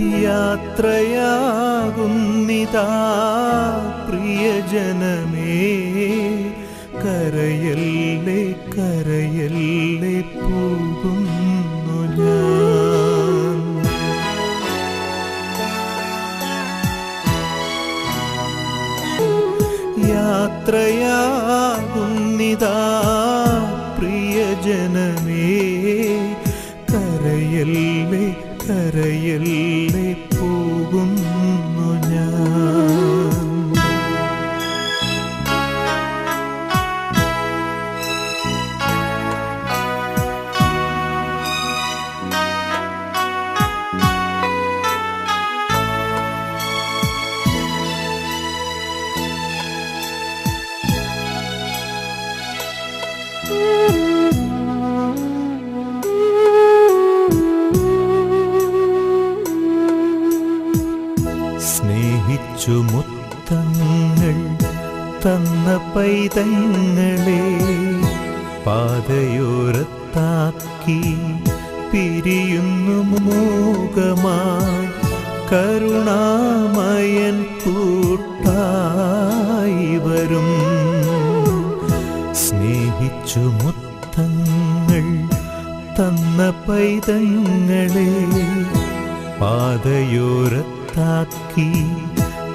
യാത്രയാകുന്നിതാ പ്രിയജനമേ, കരയല്ലേ കരയല്ലേ പോകുന്നു ഞാൻ. യാത്രയാകുന്നിതാ പ്രിയജനമേ, കരയല്ലേ കരയല്ലേ പോകുന്നു ഞാൻ. സ്നേഹിച്ചു മുത്തങ്ങൾ തന്ന പൈതങ്ങളെ പാതയോരത്താക്കി പിരിയുന്നു മൂകമായി കരുണാമയൻ കൂട്ടായി വരും. സ്നേഹിച്ചു മുത്തങ്ങൾ തന്ന പൈതങ്ങളെ പാതയോരത്താക്കി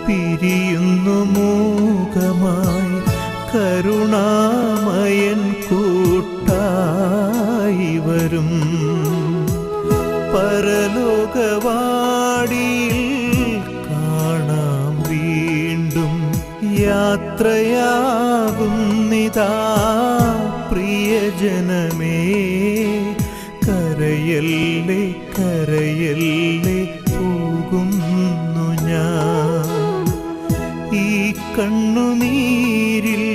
പിരിയുന്നു മൂകമായി കരുണാമയൻ കൂട്ടായി വരും. പരലോകവാടിയിൽ കാണാം വീണ്ടും, യാത്രയാകുന്നിതാ പ്രിയജനമേ, കരയല്ലേ കരയല്ലേ പോകുന്നു ഞാൻ. ഈ കണ്ണുനീരിൽ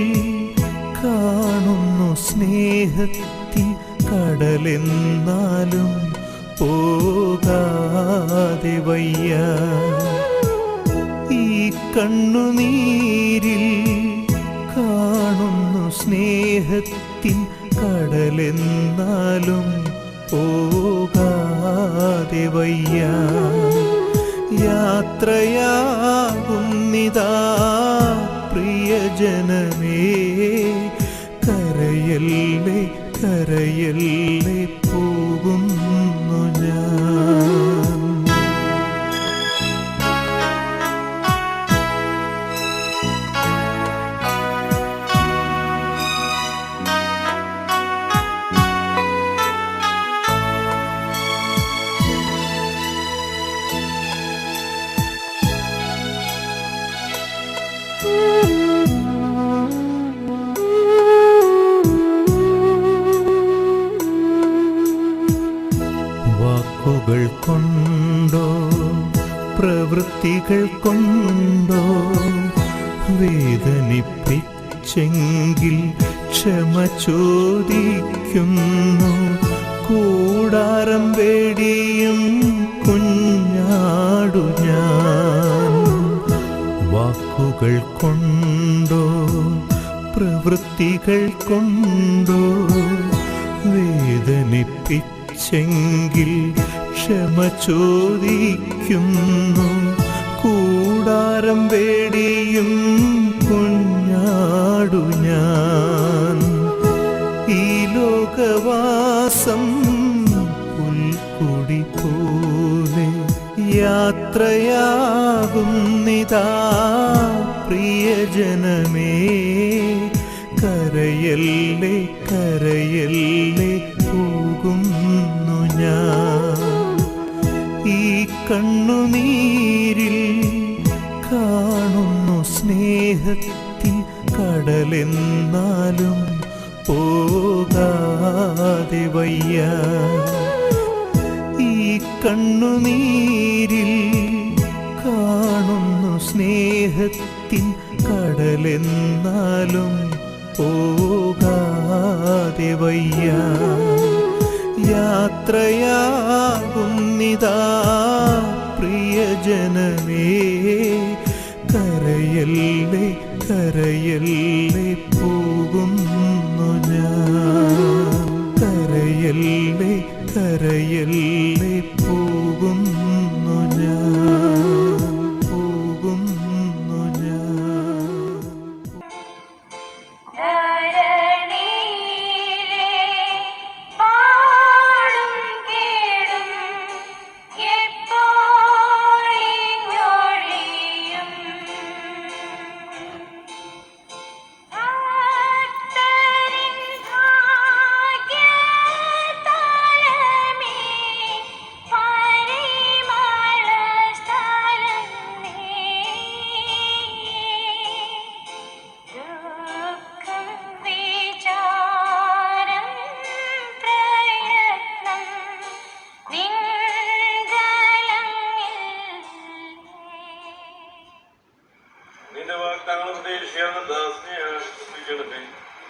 കാണുന്നു സ്നേഹത്തിൻ കടലെന്നാലും പോകാതെ വയ്യ. ഈ കണ്ണുനീരിൽ കാണുന്നു സ്നേഹത്തിൻ കടലെന്നാലും പോകാതെ വയ്യ. യാത്രയാകുന്നിതാ പ്രിയജനമേ, കരയല്ലേ കരയല്ലേ പോകുന്നു ഞാൻ. വാക്കുകൾ കൊണ്ടോ പ്രവൃത്തികൾ കൊണ്ടോ വേദനിപ്പിച്ചെങ്കിൽ ക്ഷമ ചോദിക്കുന്നു. കൂടാരം വേടിയും കുഞ്ഞാടു ഞാൻ. വാക്കുകൾ കൊണ്ടോ പ്രവൃത്തികൾ കൊണ്ടോ വേദനിപ്പിച്ചെങ്കിൽ ക്ഷമ ചോദിക്കുന്നു. കൂടാരം വേടിയും കുഞ്ഞാടു ഞാൻ. ഈ ലോകവാസം പുൽക്കൊടി പോലെ യാത്രയാകുന്നിതാ പ്രിയജനമേ, കരയല്ലേ കരയല്ലേ പോകുന്നു ഞാൻ. ഈ കണ്ണുനീരിൽ കാണുന്നു സ്നേഹത്തിൻ കടലെന്നാലും പോകാതെ വയ്യ. ഈ കണ്ണുനീരിൽ കാണുന്നു സ്നേഹത്തിൻ കടലെന്നാലും പോകാതെ വയ്യ. യാത്രയാകുന്നിതാ പ്രിയജനമേ, കരയല്ലേ കരയല്ലേ പോകുന്നു ഞാൻ. കരയല്ലേ കരയല്ലേ പോകുന്നു ഞാൻ. ദാസ്യണമേ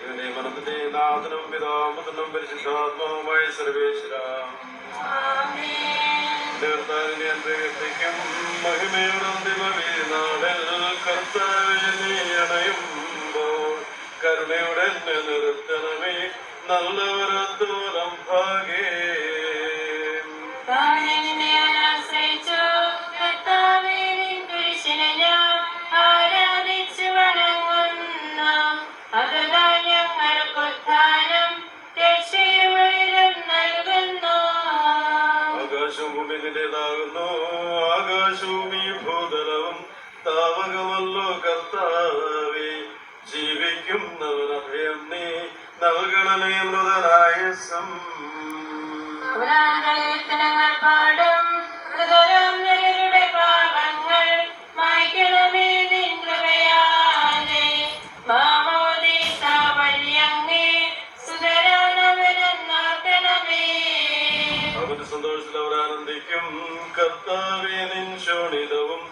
ഇവന്റെ മനത്തിന്റെ നാഥനും പിതാമതനും പരിശുദ്ധാത്മാവുമായ സർവേശ്വര ും മഹിമയുടെ അന്തിമനാളിൽ കർത്താവിനെ അണയുമ്പോൾ കരുണയുടെ നിർത്തണമേ നല്ലവരത്തോളം ഭാഗേ ാകുന്നു ആകാശവും ഈ ഭൂതലവും താവകമല്ലോ കർത്താവേ ജീവിക്കുന്നവനഭയം നീ നൽകണമേ മൃതരായസം പാടും പാപങ്ങൾ മായ്ക്കണമേ നിൻകൃപയാലേ മാമോദീസ വഴിയങ്ങേ സുതരാണവരെന്നാക്കണമേ. അവന്റെ സന്തോഷത്തിൽ അവർ ആനന്ദിക്കും. കർത്താവേ നിൻ ശോണിതവും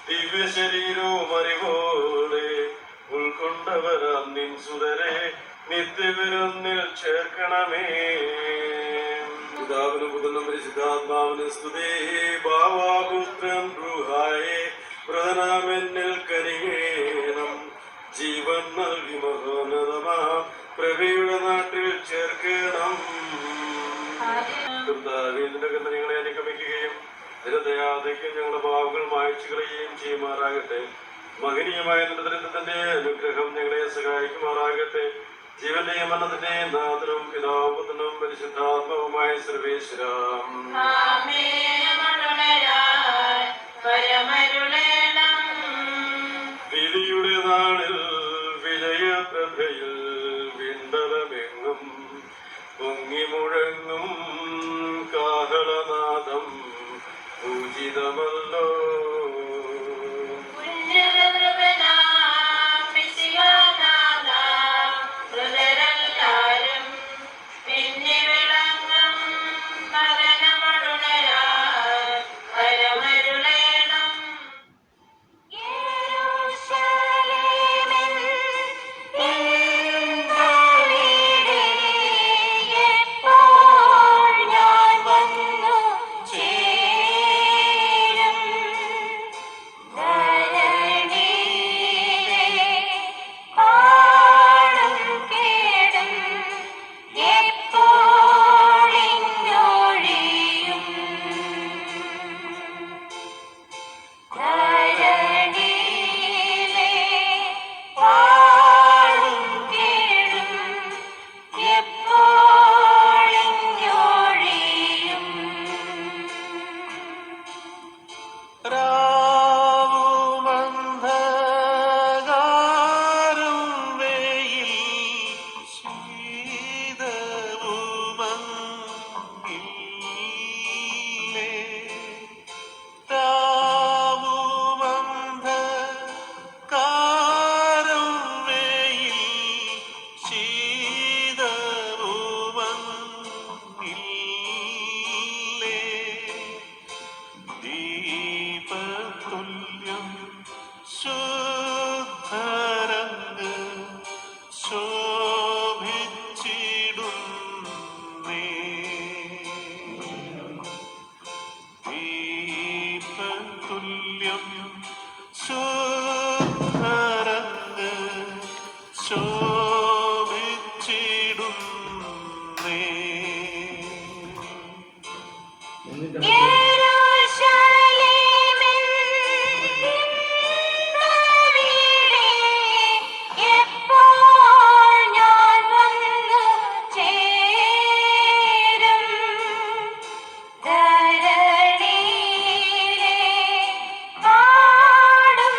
ദിവ്യ ശരീരവും അറിവോടെ ഉൾക്കൊണ്ടവരാം നിൻ സുതരെ നിത്യവിരുന്നിൽ ചേർക്കണമേ. പിതാവിനും പുത്രനും പരിശുദ്ധാത്മാവിനും സ്തുതി. ഭാവാപുത്രൻ ബ്രൂഹായെ പ്രധാനമെന്നിൽ കനികേണം. ജീവൻ നൽകി മഹോന്നതമാ പ്രഭയുടെ നാട്ടിൽ ചേർക്കണം. കർത്താവിന്റെ കന്ധനങ്ങളെ അനുഗമിക്കുകയും നിരദയാതയ്ക്കും ഞങ്ങളുടെ ഭാവങ്ങൾ മായച്ചു കളയുകയും ചെയ്യുമാറാകട്ടെ. മഹനീയമായ ദുരിതത്തിന്റെ അനുഗ്രഹം ഞങ്ങളെ സഹായിക്കുമാറാകട്ടെ. ജീവന്റെയും മരണത്തിന്റെയും നാഥനും പിതാപുത്രനും പരിശുദ്ധാത്മാവുമായ സർവേശ്വര വിധിയുടെ നാളിൽ വിജയപ്രഭയിൽ വിണ്ടലമെങ്ങും പൊങ്ങി മുഴങ്ങും കാഹളനാദം പൂജിതമല്ലോ. ധരണിയിലെ പാടും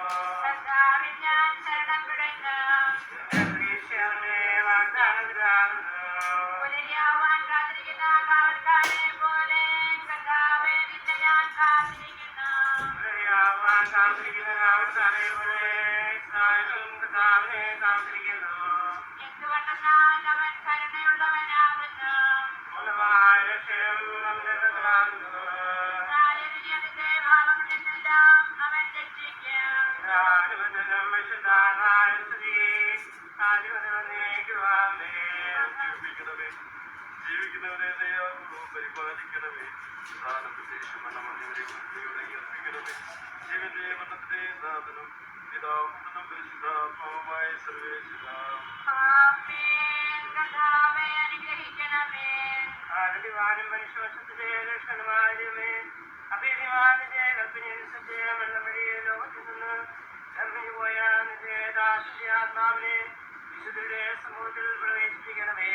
കർത്താവിൽ ഞാൻ ശരണം പിടഞ്ഞു. പുലരിയാവാൻ കാത്തിരിക്കുന്ന കാവൽക്കാരെ പോലെ കർത്താവേ നിന്നെ ഞാൻ കാത്തിരിക്കുന്നു. എന്തുകൊണ്ടെന്നാൽ അവൻ കരുണയുള്ളവനാകുന്നു. പ്രായതിന്റെ ഭാവങ്ങളിൽ നിന്നെല്ലാം അവൻ രക്ഷിക്കും. ജീവിക്കുന്നവരെ ദയാപൂർവ്വം പരിപാലിക്കണമേ. പ്രധാനപ്പെട്ട മരണമണിവരെ അർപ്പിക്കണമേ. ജീവന്റെ മരണത്തിന്റെ നാഥനും പിതാവും പുത്രനും പരിശുദ്ധാത്മാവുമായ സർവേശ്വര ആമേൻ. കർത്താവേ അനുഗ്രഹിക്കണമേ. ആദിവാനും മനുഷ്യവശത്തിലെ ലക്ഷണമാരുമേ അഭിമാനിന്റെ കൽപ്പനയനുസരിച്ച് വെള്ളമടിയെ ലോകത്തിൽ നിന്ന് ഇറങ്ങി പോയ നിന്റെ ദാശാത്മാവിനെ വിശുദ്ധരുടെ സമൂഹത്തിൽ പ്രവേശിപ്പിക്കണമേ.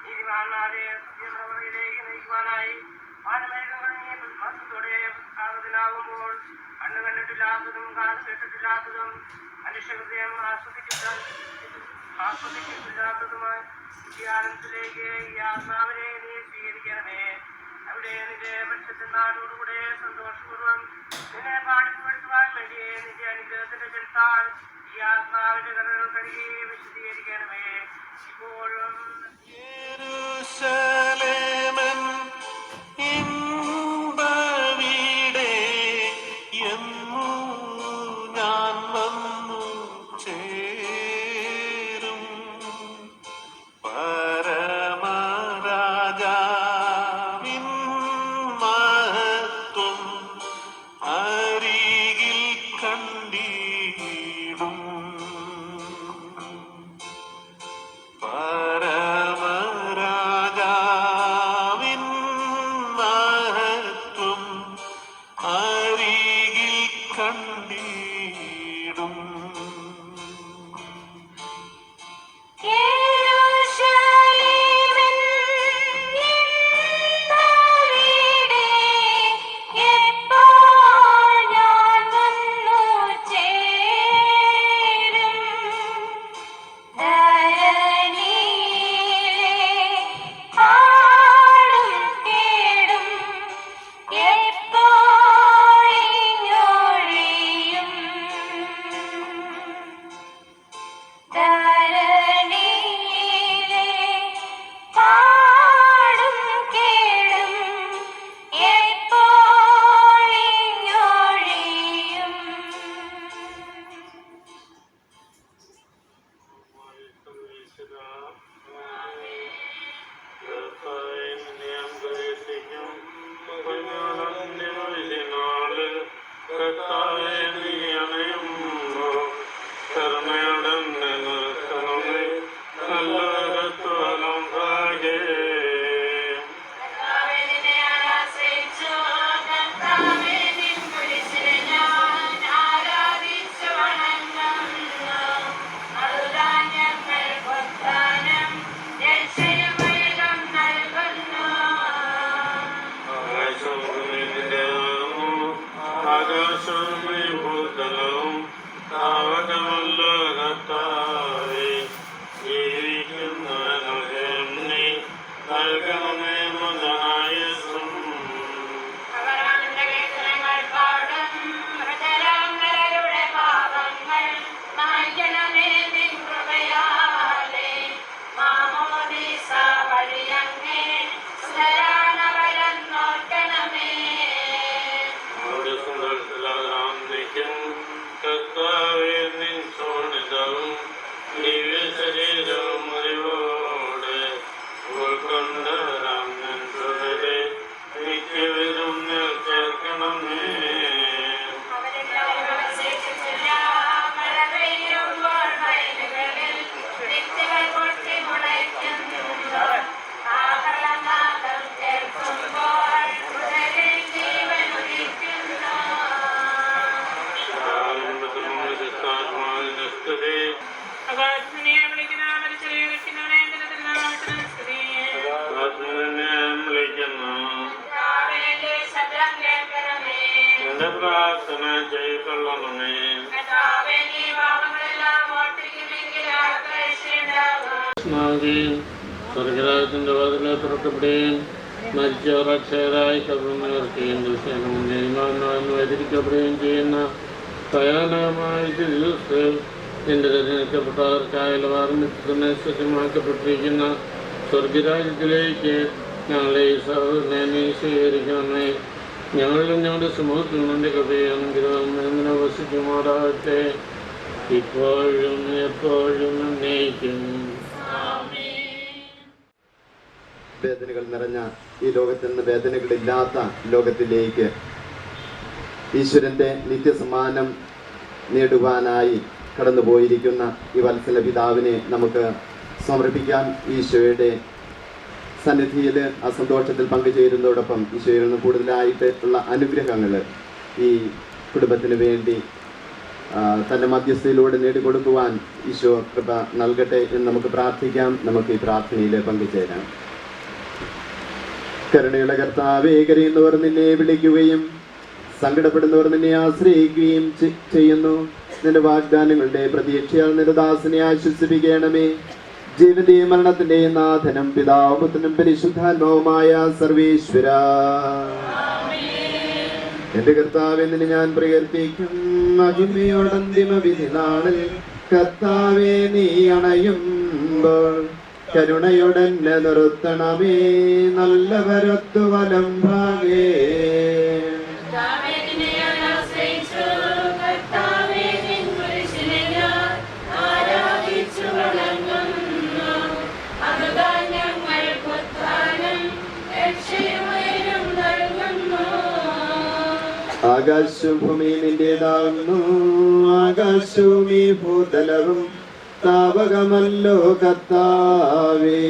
നീതിമാന്മാരെ സത്യപ്രവണയിലേക്ക് നയിക്കുവാനായി മാനമേഘങ്ങളെ മത്സത്തോടെ ആഗതനാകുമ്പോൾ കണ്ണു കണ്ടിട്ടില്ലാത്തതും കാത് കേട്ടിട്ടില്ലാത്തതും മനുഷ്യഹൃദയം ആസ്വദിക്കില്ലാത്തതുമായി ആനന്ദത്തിലേക്ക് ഈ ആത്മാവിനെ നീ സ്വീകരിക്കണമേ. അവിടെ നിന്റെ പക്ഷത്തിനാടോടുകൂടെ സന്തോഷപൂർവ്വം നിന്നെ പാടിപ്പെടുത്തുവാൻ വേണ്ടി നിന്റെ അനുഗ്രഹത്തിന്റെ ചെലുത്താൻ ഈ ആത്മാവിന്റെ കഥകൾ കഴുകി വിശദീകരിക്കണമേ. ഇപ്പോഴും യെരൂശലേമൻ ഇമ്പവീടേ എന്നു ഞാൻ വന്നു ചേരും. പരമരാജാവിൻ മഹത്വം അരികിൽ കണ്ടിടും. പരമരാജാവിൻ മഹത്വം അരികിൽ കണ്ടിടും. യെരൂശലേമിൻ ഇമ്പവീടേ എപ്പോൾ ഞാൻ വന്നു ചേരും. ധരണിയിലെ പാടും കേടും എപ്പോൾ ഇങ്ങൊഴിയും. സ്വർഗരാജ്യത്തിൻ്റെ വാതിലെ തുറക്കപ്പെടുകയും മരിച്ചവർ അക്ഷയരായി കബറുന്നവർക്കുകയും ദുഷ്യനും വൈതിരിക്കപ്പെടുകയും ചെയ്യുന്ന ഭയാനകമായ ദിവസത്തെ നിന്റെ തിരഞ്ഞെടുക്കപ്പെട്ടവർക്കായുള്ള വാർമിത്വത്തിനെ സജ്ജമാക്കപ്പെട്ടിരിക്കുന്ന സ്വർഗരാജ്യത്തിലേക്ക് ഞങ്ങളെ ഈ സഹോദരനെ നീ സ്വീകരിക്കണമേ. ഞങ്ങളിലും ഞങ്ങളുടെ സമൂഹത്തിൽ നിന്റെ കൃപയും ഗ്രഹം വസിക്കുമാറാകട്ടെ, ഇപ്പോഴും എപ്പോഴും എന്നേക്കും. വേദനകൾ നിറഞ്ഞ ഈ ലോകത്തിൽ നിന്ന് വേദനകളില്ലാത്ത ലോകത്തിലേക്ക് ഈശ്വരൻ്റെ നിത്യസമ്മാനം നേടുവാനായി കടന്നുപോയിരിക്കുന്ന ഈ വത്സല പിതാവിനെ നമുക്ക് സമർപ്പിക്കാം. ഈശോയുടെ സന്നിധിയിൽ ആ സന്തോഷത്തിൽ പങ്കുചേരുന്നതോടൊപ്പം ഈശോയിൽ നിന്ന് കൂടുതലായിട്ട് ഉള്ള അനുഗ്രഹങ്ങൾ ഈ കുടുംബത്തിന് വേണ്ടി തൻ്റെ മധ്യസ്ഥയിലൂടെ നേടിക്കൊടുക്കുവാൻ ഈശോ കൃപ നൽകട്ടെ എന്ന് നമുക്ക് പ്രാർത്ഥിക്കാം. നമുക്ക് ഈ പ്രാർത്ഥനയിൽ പങ്കുചേരാം. കരുണയുള്ള കർത്താവേ, കരയുന്നവർ നിന്നെ വിളിക്കുകയും സങ്കടപ്പെടുന്നവർ നിന്നെ ആശ്രയിക്കുകയും ചെയ്യുന്നു. നിന്റെ വാഗ്ദാനങ്ങളുടെ പ്രതീക്ഷയാൽ നിന്റെ ദാസനെ ആശ്വസിപ്പിക്കണമേ. ജീവന്റെയും മരണത്തിന്റെയും നാഥനും പിതാവും പുത്രനും പരിശുദ്ധാത്മാവുമായ സർവേശ്വര, എന്റെ കർത്താവെ നിന്നെ ഞാൻ പ്രകീർത്തിക്കും. മഹിമയോടന്തിമ വിധി നാളിൽ കർത്താവെ നീ അണയുമ്പോൾ കരുണയോടെന്നെ നിർത്തണമേ. നല്ലവരൊത്തു വലം ഭാഗേ ആകാശവും ഭൂമി നിന്റേതാകുന്നു. ആകാശവും ഈ ഭൂതലവും താവകമല്ലോ കർത്താവേ.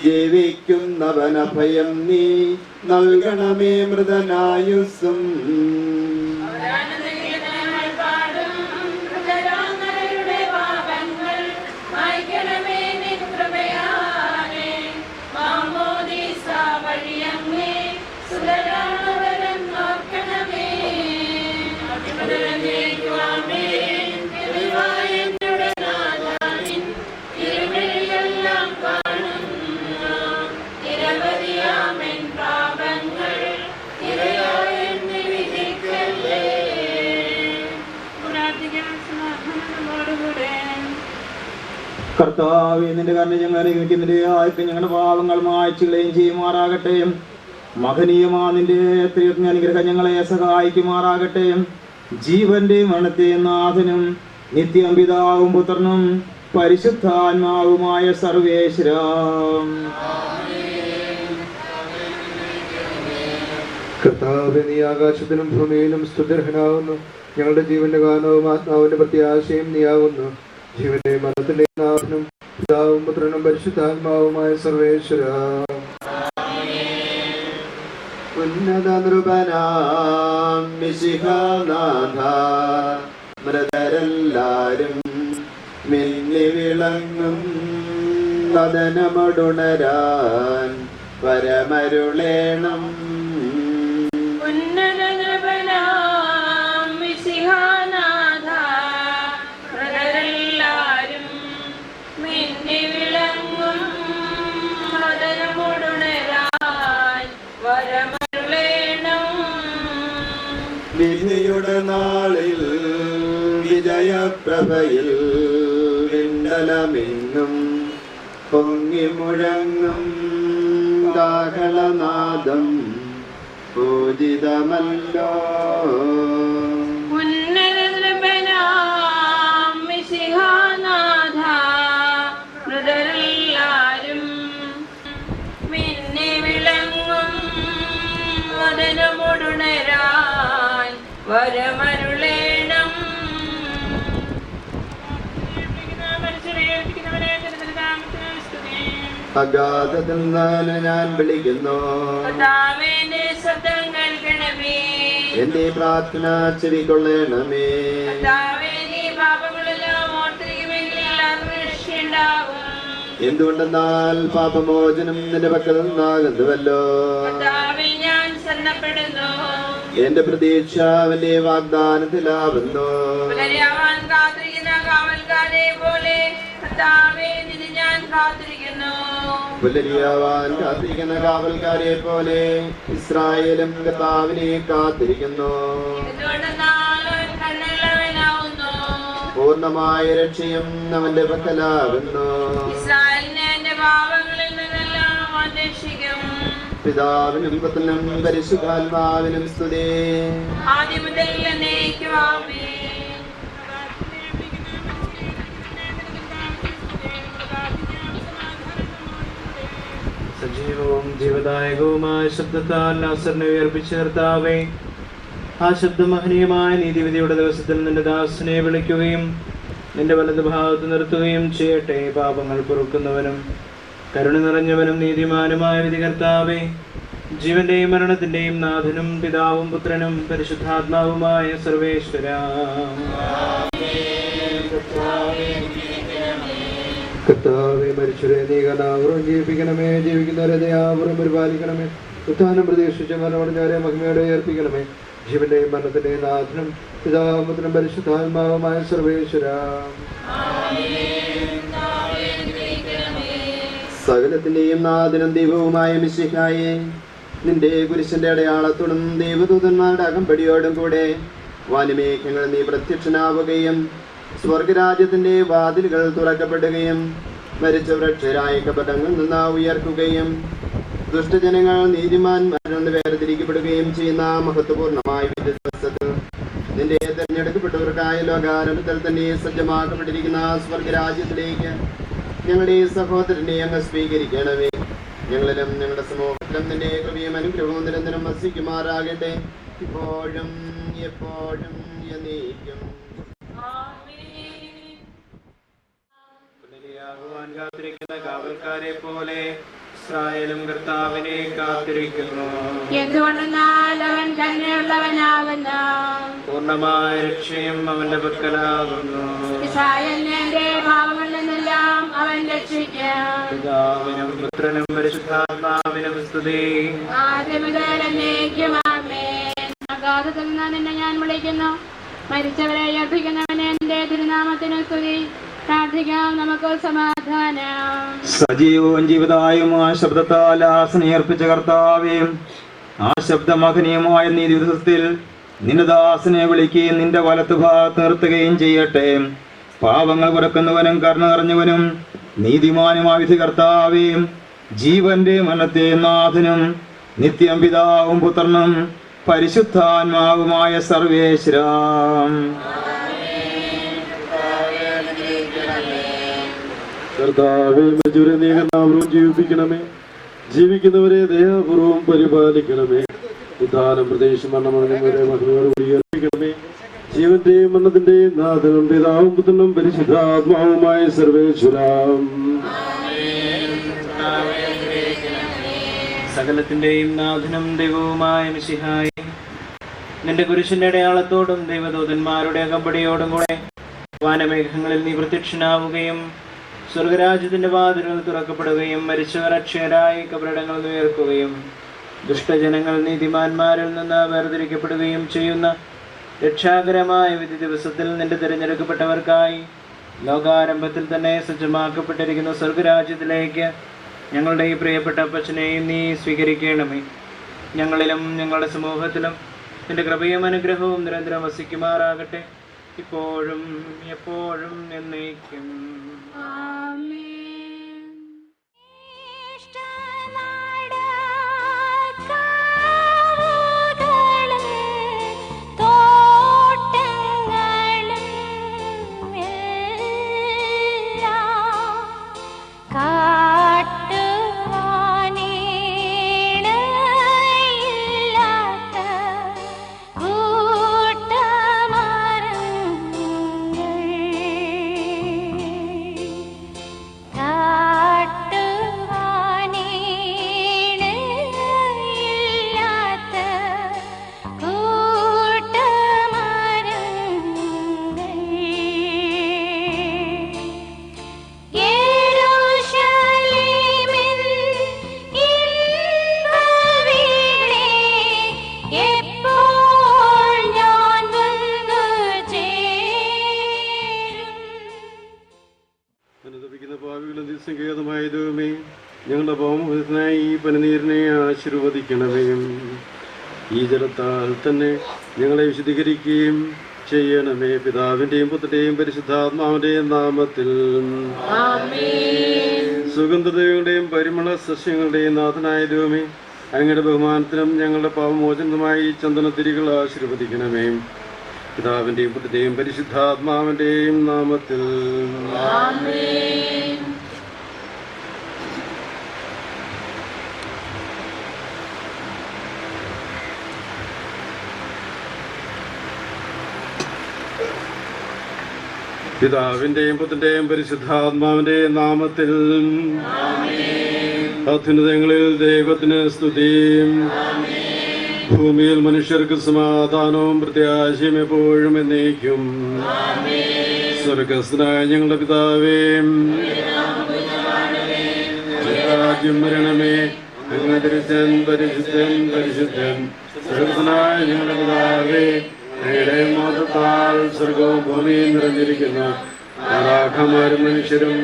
ജീവിക്കുന്നവനഭയം നീ നൽകണമേ മൃതനായുസ്സും. കർത്താവേ, നിന്റെ കരുണ ഞങ്ങളെ അനുഗ്രഹിക്കുന്നതിന്റെ ആർക്ക് ഞങ്ങളുടെ പാപങ്ങൾ മായ്ച്ചുകളെയും ചെയ്യുമാറാകട്ടെ. മഹനീയമാ നിന്റെ എത്രയും അനുഗ്രഹം ഞങ്ങളെ സഹായിക്കുമാറാകട്ടെ. ജീവന്റെ മരണത്തെ നാഥനും നിത്യം പിതാവും പുത്രനും പരിശുദ്ധാത്മാവുമായ സർവേശ്വര. കർത്താവേ, നീ ആകാശത്തിലും ഭൂമിയിലും സ്തുത്യർഹനാകുന്നു. ഞങ്ങളുടെ ജീവന്റെ കാരണവും ആത്മാവിന്റെ പ്രത്യാശയും നീയാകുന്നു. ജീവന്റെ മരണത്തിന്റെ നാഥനും പിതാവും പുത്രനും പരിശുദ്ധാത്മാവുമായ സർവേശ്വര. ഉന്നത നൃപനാം മിശിഹാനാഥ, മൃതരെല്ലാരും മിന്നി വിളങ്ങും വദനമൊടുണരാൻ വരമരുളേണം. വിധിയുടെ നാളിൽ വിജയപ്രഭയിൽ വിണ്ടലമിന്നും പൊങ്ങി മുഴങ്ങും കാഹളനാദം പൂജിതമല്ലോ. മൃതരെല്ലാരും മിന്നി വിളങ്ങും വദനമൊടുണരാൻ വരമരുളേണം. അഗാധത്തിൽ നിന്ന് ഞാൻ വിളിക്കുന്നു, എന്റെ പ്രാർത്ഥന ചെവികൊള്ളണമേ. എന്തുകൊണ്ടെന്നാൽ പാപമോചനം നിന്റെ പക്കൽ നിന്നാകുന്നുവല്ലോ. എന്റെ പ്രതീക്ഷ അവന്റെ വാഗ്ദാനത്തിലാവുന്നു. കാവൽക്കാരെ പോലെ ഞാൻ കാത്തിരിക്കുന്നു. പുലരിയാവാൻ കാത്തിരിക്കുന്ന കാവൽക്കാരെ പോലെ ഇസ്രായേലും കർത്താവിനെ കാത്തിരിക്കുന്നു. പൂർണ്ണമായ രക്ഷയും അവന്റെ പക്കലാകുന്നു. പിതാവിനും പുത്രനും പരിശുദ്ധാത്മാവിനും സ്തുതി. സജീവവും ജീവദായകവുമായ ശബ്ദത്താൽ നാസറിനെ ഉയർപ്പിച്ച കർത്താവേ, ആ ശബ്ദം മഹനീയമായ നീതിവിധിയുടെ ദിവസത്തിൽ നിന്റെ ദാസനെ വിളിക്കുകയും നിന്റെ വലത് ഭാഗത്ത് നിർത്തുകയും ചെയ്യട്ടെ. പാപങ്ങൾ പൊറുക്കുന്നവനും കരുണ നിറഞ്ഞവനും നീതിമാനുമായ വിധി കർത്താവേ, ജീവന്റെയും മരണത്തിന്റെയും നാഥനും പിതാവും പുത്രനും പരിശുദ്ധാത്മാവുമായ സർവേശ്വര, കർത്താവേ, മരിച്ചവരെ നീ കഥാപുറം ജീവിപ്പിക്കണമേ. ജീവിക്കുന്നവരെ ദയാപുറം പരിപാലിക്കണമേ. ഉത്ഥാനം പ്രതീക്ഷിച്ച് മരണമടഞ്ഞവരെ മഹിമയോടെ ഉയർപ്പിക്കണമേ. ജീവന്റെയും മരണത്തിന്റെയും നാഥനും പിതാവും പുത്രനും പരിശുദ്ധാത്മാവുമായ സർവേശ്വര, സകലത്തിന്റെയും നാഥനും ദൈവവുമായ മിശിഹായേ, നിന്റെ കുരിശിന്റെ അടയാളത്തോടും ദൈവദൂതന്മാരുടെ അകമ്പടിയോടും കൂടെ വാനുമേഘങ്ങൾ നീ പ്രത്യക്ഷനാവുകയും സ്വർഗരാജ്യത്തിന്റെ വാതിലുകൾ തുറക്കപ്പെടുകയും മരിച്ച വൃക്ഷരായ കപടങ്ങൾ നിന്ന് ഉയർക്കുകയും ദുഷ്ടജനങ്ങൾ നീതിമാന്മാരിൽ നിന്ന് വേർതിരിക്കപ്പെടുകയും ചെയ്യുന്ന മഹത്വപൂർണമായ വിധി ദിവസത്തിൽ നിന്റെ തെരഞ്ഞെടുക്കപ്പെട്ടവർക്കായ ലോകാരംഭത്തിൽ തന്നെ സജ്ജമാക്കപ്പെട്ടിരിക്കുന്ന സ്വർഗരാജ്യത്തിലേക്ക് ഞങ്ങളുടെ സഹോദരനെ അങ്ങ് സ്വീകരിക്കണമേ. ഞങ്ങളിലും ഞങ്ങളുടെ സമൂഹത്തിലും നിന്റെ കൃപയും അനുഗ്രഹവും നിരന്തരം വസിക്കുമാറാകട്ടെ, ഇപ്പോഴും എപ്പോഴും എന്നേക്കും. പുലരിയാകുവാൻ കാത്തിരിക്കുന്ന കാവൽക്കാരെ പോലെ ഇസ്രായേലും കർത്താവിനെ കാത്തിരിക്കുന്നു. എന്തുകൊണ്ടെന്നാൽ അവൻ തന്നെയുള്ളവനാകുന്നു. പൂർണ്ണമായ രക്ഷയും അവന്റെ പക്കലാകുന്നു. ഇസ്രായേലിന്റെ പാപങ്ങളിൽ നിന്നെല്ലാം അവൻ രക്ഷിക്കും. പിതാവിനും പുത്രനും പരിശുദ്ധാത്മാവിനും സ്തുതി. ആദ്യം മുതൽ എന്നേക്കും ആമേൻ. അഗാധത്തിൽ നിന്ന് നിന്നെ ഞാൻ വിളിക്കുന്നു. മരിച്ചവരെ ഉയർപ്പിക്കുന്നവനെ എന്റെ തിരുനാമത്തിന് സ്തുതി. പ്രാർത്ഥിക്കാം, നമുക്ക് സമാധാനം. സജീവവും ജീവദായകമായ ശബ്ദത്താൽ ആസനയർപ്പിച്ച കർത്താവേ, ആ ശബ്ദമഹനീയമായ നീതി ദിവസത്തിൽ നിന്റെ ദാസനെ വിളിക്കുകയും നിന്റെ വലത്ത് ഭാഗത്ത് നിർത്തുകയും ചെയ്യട്ടെ. പാപങ്ങൾ പുറക്കുന്നവനും കരുണ നിറഞ്ഞവനും നീതിമാനുമായ വിധി കർത്താവേ, ജീവന്റെ മരണത്തെ നാഥനും നിത്യം പിതാവും പുത്രനും പരിശുദ്ധാത്മാവുമായ സർവേശ്വര, കർത്താവേ, മരിച്ചവരെ നീ കരുണാപൂർവ്വം ജീവിപ്പിക്കണമേ. ജീവിക്കുന്നവരെ ദയാപൂർവ്വം പരിപാലിക്കണമേ. ഉദ്ധാനം പ്രദേശം മരണമടഞ്ഞവരെ മഹിമയോടുകൂടി ഉയർപ്പിക്കണമേ. ജീവന്റെയും മരണത്തിന്റെയും നാഥനും പിതാവും പുത്രനും പരിശുദ്ധാത്മാവുമായ സർവേശ്വര, സകലത്തിന്റെയും നാഥനും ദൈവവുമായ മിശിഹായേ, നിന്റെ കുരിശിന്റെ അടയാളത്തോടും ദൈവദൂതന്മാരുടെ അകമ്പടിയോടും കൂടെ വാനമേഘങ്ങളിൽ നീ പ്രത്യക്ഷനാവുകയും സ്വർഗരാജ്യത്തിന്റെ വാതിലുകൾ തുറക്കപ്പെടുകയും മരിച്ചവർ അക്ഷയരായി കബറിടങ്ങൾ ഉയർക്കുകയും ദുഷ്ടജനങ്ങൾ നീതിമാന്മാരിൽ നിന്ന് വേർതിരിക്കപ്പെടുകയും ചെയ്യുന്ന രക്ഷാകരമായ വിധി ദിവസത്തിൽ നിന്റെ തിരഞ്ഞെടുക്കപ്പെട്ടവർക്കായി ലോകാരംഭത്തിൽ തന്നെ സജ്ജമാക്കപ്പെട്ടിരിക്കുന്ന സ്വർഗരാജ്യത്തിലേക്ക് ഞങ്ങളുടെ ഈ പ്രിയപ്പെട്ട അപ്പച്ചനെയും നീ സ്വീകരിക്കണമേ. ഞങ്ങളിലും ഞങ്ങളുടെ സമൂഹത്തിലും നിന്റെ കൃപയും അനുഗ്രഹവും നിരന്തരം വസിക്കുമാറാകട്ടെ, ഇപ്പോഴും എപ്പോഴും എന്നേക്കും. അനുദപിക്കുന്ന പാപികളും നിസ്സങ്കേതമായ ദൈവമേ, ഞങ്ങളുടെ ഭൗമഭൂതനായി ഈ പനിനീരിനെ ആശീർവദിക്കണമേ. ഈ ജലത്താൽ തന്നെ ഞങ്ങളെ വിശുദ്ധീകരിക്കുകയും ചെയ്യണമേ. പിതാവിൻ്റെയും പുത്രൻ്റെയും പരിശുദ്ധാത്മാവിൻ്റെയും നാമത്തിൽ. സുഗന്ധദ്രവ്യങ്ങളുടെയും പരിമള സസ്യങ്ങളുടെയും നാഥനായ ദൈവമേ, അങ്ങയുടെ ബഹുമാനത്തിനും ഞങ്ങളുടെ പാപമോചനത്തിനുമായി ചന്ദനത്തിരികൾ ആശീർവദിക്കണമേ. പിതാവിൻ്റെയും പുത്രൻ്റെയും പരിശുദ്ധാത്മാവിൻ്റെയും നാമത്തിൽ. പിതാവിൻ്റെയും പുത്രൻ്റെയും പരിശുദ്ധാത്മാവിൻ്റെയും നാമത്തിൽ. അത്യുന്നതങ്ങളിൽ ദൈവത്തിന് സ്തുതിയും ഭൂമിയിൽ മനുഷ്യർക്ക് സമാധാനവും പ്രത്യാശയും എപ്പോഴും എന്നേക്കും. സ്വർഗസ്ഥനായ ഞങ്ങളുടെ പിതാവേ, രാജ്യം വരണമേ. പരിശുദ്ധൻ പരിശുദ്ധൻ പരിശുദ്ധൻ. സ്വർഗസ്ഥനായ ഞങ്ങളുടെ പിതാവേ, അങ്ങയുടെ മതത്താൽ സ്വർഗവും ഭൂമിയും നിറഞ്ഞിരിക്കുന്നു. മാലാഖമാരും മനുഷ്യരും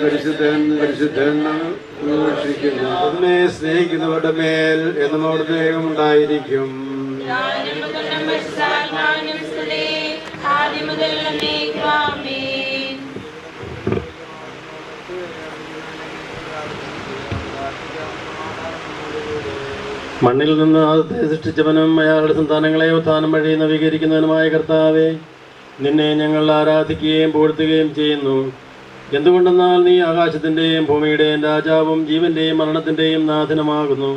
പരിശുദ്ധൻ പരിശുദ്ധൻ ഘോഷിക്കുന്നു. അതിനെ സ്നേഹിക്കുന്നവരുടെ മേൽ എന്നോട് ദൈവം ഉണ്ടായിരിക്കും. മണ്ണിൽ നിന്ന് ആദ്യത്തെ സൃഷ്ടിച്ചവനും അയാളുടെ സന്താനങ്ങളെ ഉത്ഥാനം വഴി നവീകരിക്കുന്നവനുമായ കർത്താവേ, നിന്നെ ഞങ്ങൾ ആരാധിക്കുകയും പുകഴ്ത്തുകയും ചെയ്യുന്നു. എന്തുകൊണ്ടെന്നാൽ നീ ആകാശത്തിൻ്റെയും ഭൂമിയുടെയും രാജാവും ജീവന്റെയും മരണത്തിൻ്റെയും നാഥനുമാകുന്നു.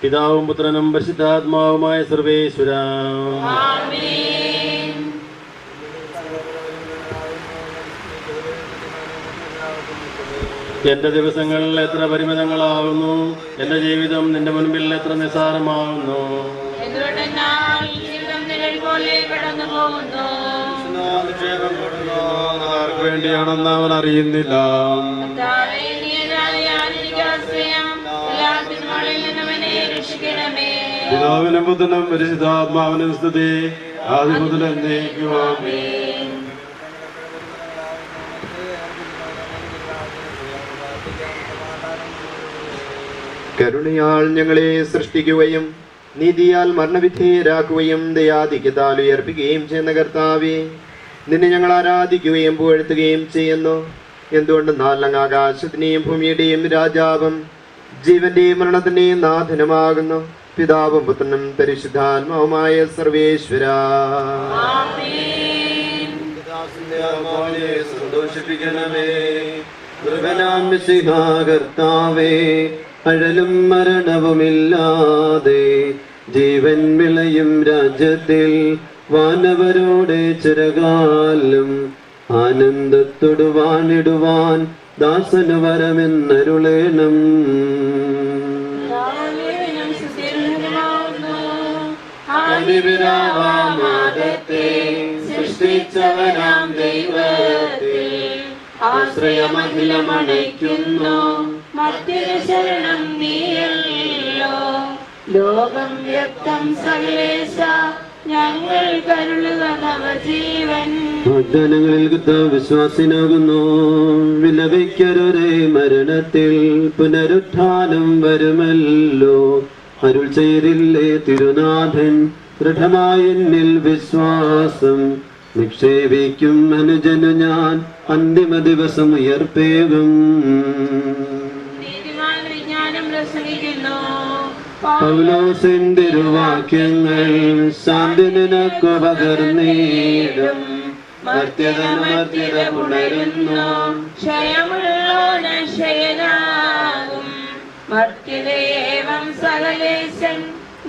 പിതാവും പുത്രനും പരിശുദ്ധാത്മാവുമായ സർവേശ്വര. എന്റെ ദിവസങ്ങൾ എത്ര പരിമിതങ്ങളാകുന്നു, എന്റെ ജീവിതം നിന്റെ മുൻപിൽ എത്ര നിസ്സാരമാകുന്നു. ആർക്ക് വേണ്ടിയാണെന്ന് അവൻ അറിയുന്നില്ല. പിതാവിനും പുത്രനും പരിശുദ്ധാത്മാവിനും സ്തുതി, ആദ്യം മുതൽ എന്നേക്കും. ആമേൻ. കരുണയാൽ ഞങ്ങളെ സൃഷ്ടിക്കുകയും നീതിയാൽ മരണവിധേയരാക്കുകയും ദയാധിക്യത്താൽ ഉയർപ്പിക്കുകയും ചെയ്യുന്ന കർത്താവേ, നിന്നെ ഞങ്ങൾ ആരാധിക്കുകയും പുകഴ്ത്തുകയും ചെയ്യുന്നു. എന്തുകൊണ്ടെന്നാൽ അങ്ങ് ആകാശത്തിന്റെയും ഭൂമിയുടെയും രാജാവും ജീവന്റെയും മരണത്തിന്റെയും നാഥനുമാകുന്നു. പിതാവും പുത്രനും പരിശുദ്ധാത്മാവുമായ സർവേശ്വര. സന്തോഷിപ്പിക്കണമേ കർത്താവേ, അഴലും മരണവുമില്ലാതെ ജീവൻ വിളയും രാജ്യത്തിൽ വാനവരോടെ ചിരകാലം ആനന്ദത്തോടു വാണിടുവാൻ ദാസന് വരമെന്നരുളേണം. സൃഷ്ടിച്ചവനാം ദൈവത്തിൽ ആശ്രയമഖിലമണയ്ക്കുന്നു. മധ്യര ശരണം നീയല്ലോ. ലോകം വ്യക്തം സകലേശ ഞങ്ങൾ കരുളുക നവജീവൻ. വാഗ്ദാനങ്ങളിൽ വിശ്വാസിനാകുന്നു. വിലപിക്കരുതേ, മരണത്തിൽ പുനരുത്ഥാനം വരുമല്ലോ. അരുൾ ചെയ്തില്ലേ തിരുനാഥൻ, ദൃഢമായ എന്നിൽ വിശ്വാസം നിക്ഷേപിക്കും അനുജനു ഞാൻ അന്തിമ ദിവസം ഉയർപ്പേകും. പൗലോസിൻ തിരുവാക്യങ്ങൾ ശാന്തി നിനക്കു പകർന്നീടും. മർത്യത പുണരുന്നു, ക്ഷയമുള്ളോനശയനാകും. മർത്യതയേവം സകലേശൻ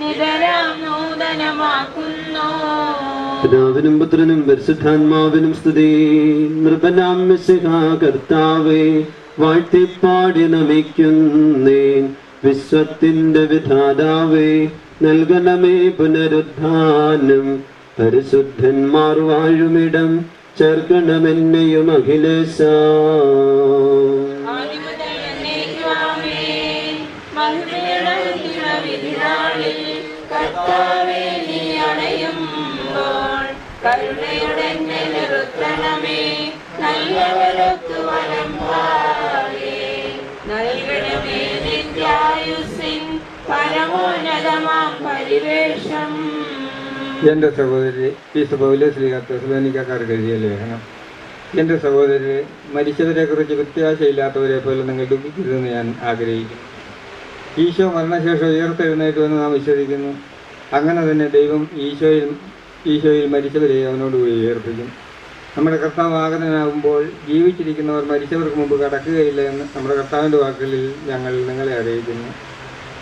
നിതരാം നൂതനമാക്കുന്നു. പിതാവിനും പുത്രനും പരിശുദ്ധാത്മാവിനും സ്തുതി. നൃപനാം മിശിഹാ കർത്താവേ, വാഴ്ത്തിപ്പാടി നമിക്കുന്നേൻ. വിശ്വത്തിന്റെ വിധാതാവേ, നൽകണമേ പുനരുദ്ധാനം. പരിശുദ്ധന്മാർ വാഴുമിടം ചേർക്കണമെന്നെയും അഖിലേശ. കരുണയുടെ നിർത്തണമേ, നല്ലവരൊത്തു വലം ഭാഗേ. ഉത്തമം പരിവേഷം. എൻ്റെ സഹോദരി ഈശോ പൗലോസ്ലീഹക്കാർക്ക് എഴുതിയ ലേഖനം. എൻ്റെ സഹോദരരെ, മരിച്ചവരെക്കുറിച്ച് പ്രത്യാശയില്ലാത്തവരെ പോലെ നിങ്ങൾ ദുഃഖിക്കരുതെന്ന് ഞാൻ ആഗ്രഹിക്കുന്നു. ഈശോ മരണശേഷം ഉയർത്തെഴുന്നേറ്റുവെന്ന് നാം വിശ്വസിക്കുന്നു. അങ്ങനെ തന്നെ ദൈവം ഈശോയിൽ മരിച്ചവരെ അവനോടുകൂടി ഉയർപ്പിക്കും. നമ്മുടെ കർത്താവ് ആഗതനാകുമ്പോൾ ജീവിച്ചിരിക്കുന്നവർ മരിച്ചവർക്ക് മുമ്പ് കടക്കുകയില്ല എന്ന് നമ്മുടെ കർത്താവിൻ്റെ വാക്കുകളിൽ ഞങ്ങൾ നിങ്ങളെ അറിയിക്കുന്നു.